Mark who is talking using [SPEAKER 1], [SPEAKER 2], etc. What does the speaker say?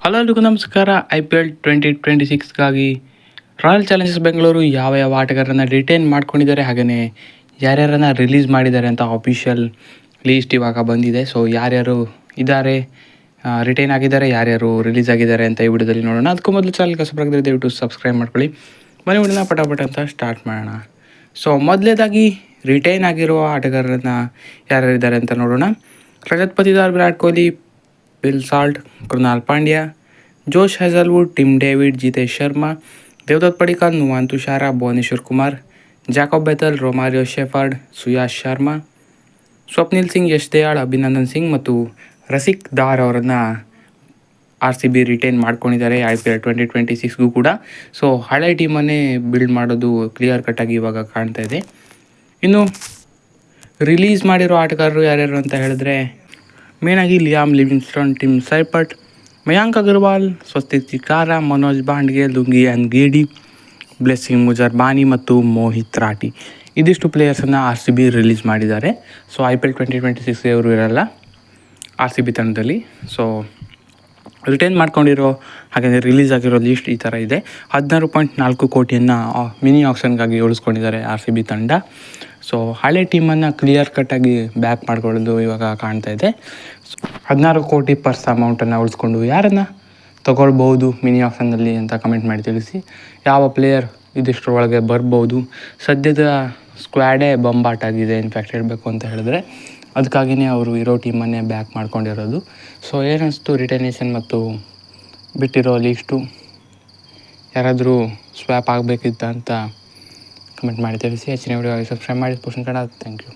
[SPEAKER 1] Hello ಎಲ್ರಿಗೂ ನಮಸ್ಕಾರ. IPL 2026ಗಾಗಿ royal Challengers Bengaluru ಯಾವ ಯಾವ ಆಟಗಾರರನ್ನು ರಿಟೈನ್ ಮಾಡ್ಕೊಂಡಿದ್ದಾರೆ, ಹಾಗೆಯೇ ಯಾರ್ಯಾರನ್ನು ರಿಲೀಸ್ ಮಾಡಿದ್ದಾರೆ ಅಂತ ಅಫಿಷಿಯಲ್ ಲೀಸ್ಟ್ ಇವಾಗ ಬಂದಿದೆ. ಸೊ ಯಾರ್ಯಾರು ಇದ್ದಾರೆ, ರಿಟೈನ್ ಆಗಿದ್ದಾರೆ, ಯಾರ್ಯಾರು ರಿಲೀಸ್ ಆಗಿದ್ದಾರೆ ಅಂತ ಈ ವಿಡಿಯೋದಲ್ಲಿ ನೋಡೋಣ. ಅದಕ್ಕೂ ಮೊದಲು ಚಾನಲ್ ಕಸಬರಾಗಿದ್ದರೆ ದಯವಿಟ್ಟು ಸಬ್ಸ್ಕ್ರೈಬ್ ಮಾಡ್ಕೊಳ್ಳಿ. ಮನೆ ವಿಡಿಯೋನ ಪಟಾಪಟ ಅಂತ ಸ್ಟಾರ್ಟ್ ಮಾಡೋಣ. ಸೊ ಮೊದಲೇದಾಗಿ ರಿಟೈನ್ ಆಗಿರುವ ಆಟಗಾರರನ್ನು ಯಾರ್ಯಾರಿದ್ದಾರೆ ಅಂತ ನೋಡೋಣ. Rajat Patidar, Virat Kohli, Phil Salt, Krunal Pandya, Josh Hazlewood, Tim David, Jitesh Sharma, Devdutt Padikkal, Nuwan Thushara, Bhuvneshwar Kumar, Jacob Bethell, Romario Shepherd, Suyash Sharma, Swapnil Singh, Yash Dayal, Abhinandan Singh ಮತ್ತು ರಸಿಕ್ ದಾರ್ ಅವರನ್ನು RCB ರಿಟೈನ್ ಮಾಡ್ಕೊಂಡಿದ್ದಾರೆ IPL 2026ಗೂ ಕೂಡ. ಸೊ ಹಳೆ ಟೀಮನ್ನೇ ಬಿಲ್ಡ್ ಮಾಡೋದು ಕ್ಲಿಯರ್ ಕಟ್ಟಾಗಿ ಇವಾಗ ಕಾಣ್ತಾ ಇದೆ. ಇನ್ನು ರಿಲೀಸ್ ಮಾಡಿರೋ ಆಟಗಾರರು ಯಾರ್ಯಾರು ಅಂತ ಹೇಳಿದ್ರೆ, ಮೇನಾಗಿ Liam Livingstone, Tim Seifert, Mayank Agarwal, Swastik Chikara, Manoj Bhandage, Lungi Ngidi, Blessing Muzarabani ಮತ್ತು ಮೋಹಿತ್ ರಾಠಿ ಇದಿಷ್ಟು ಪ್ಲೇಯರ್ಸನ್ನು RCB ರಿಲೀಸ್ ಮಾಡಿದ್ದಾರೆ. ಸೊ IPL 2026 ಅವರು ಇರಲ್ಲ RCB ತಂಡದಲ್ಲಿ. ಸೊ ರಿಟೈನ್ ಮಾಡ್ಕೊಂಡಿರೋ ಹಾಗೆಯೇ ರಿಲೀಸ್ ಆಗಿರೋ ಲೀಸ್ಟ್ ಈ ಥರ ಇದೆ. 16.4 ಕೋಟಿಯನ್ನು ಮಿನಿ ಆಕ್ಷನ್ಗಾಗಿ ಉಳಿಸ್ಕೊಂಡಿದ್ದಾರೆ RCB ತಂಡ. ಸೊ ಹಳೆ ಟೀಮನ್ನು ಕ್ಲಿಯರ್ ಕಟ್ಟಾಗಿ ಬ್ಯಾಕ್ ಮಾಡ್ಕೊಳ್ಳೋದು ಇವಾಗ ಕಾಣ್ತಾ ಇದೆ. 16 ಕೋಟಿ ಪರ್ಸ್ ಅಮೌಂಟನ್ನು ಉಳಿಸ್ಕೊಂಡು ಯಾರನ್ನು ತೊಗೊಳ್ಬೋದು ಮಿನಿ ಆಕ್ಷನ್ನಲ್ಲಿ ಅಂತ ಕಮೆಂಟ್ ಮಾಡಿ ತಿಳಿಸಿ. ಯಾವ ಪ್ಲೇಯರ್ ಇದಿಷ್ಟರೊಳಗೆ ಬರ್ಬೋದು. ಸದ್ಯದ ಸ್ಕ್ವಾಡೇ ಬಂಬಾಟಾಗಿದೆ ಇನ್ಫ್ಯಾಕ್ಟ್ ಹೇಳಬೇಕು ಅಂತ ಹೇಳಿದ್ರೆ. ಅದಕ್ಕಾಗಿಯೇ ಅವರು ಇರೋ ಟೀಮನ್ನೇ ಬ್ಯಾಕ್ ಮಾಡ್ಕೊಂಡಿರೋದು. ಸೊ ಏನಿಸ್ತು ರಿಟೈನೇಷನ್ ಮತ್ತು ಬಿಟ್ಟಿರೋ ಲೀಸ್ಟು, ಯಾರಾದರೂ ಸ್ವ್ಯಾಪ್ ಆಗಬೇಕಿತ್ತ ಅಂತ ಕಮೆಂಟ್ ಮಾಡಿ ತಿಳಿಸಿ. ಹೆಚ್ಚಿನ ವಿಡಿಯೋ ಸಬ್ಸ್ಕ್ರೈಬ್ ಮಾಡಿ. ಪೋಷನ್ ಕನ್ನಡ. Thank you.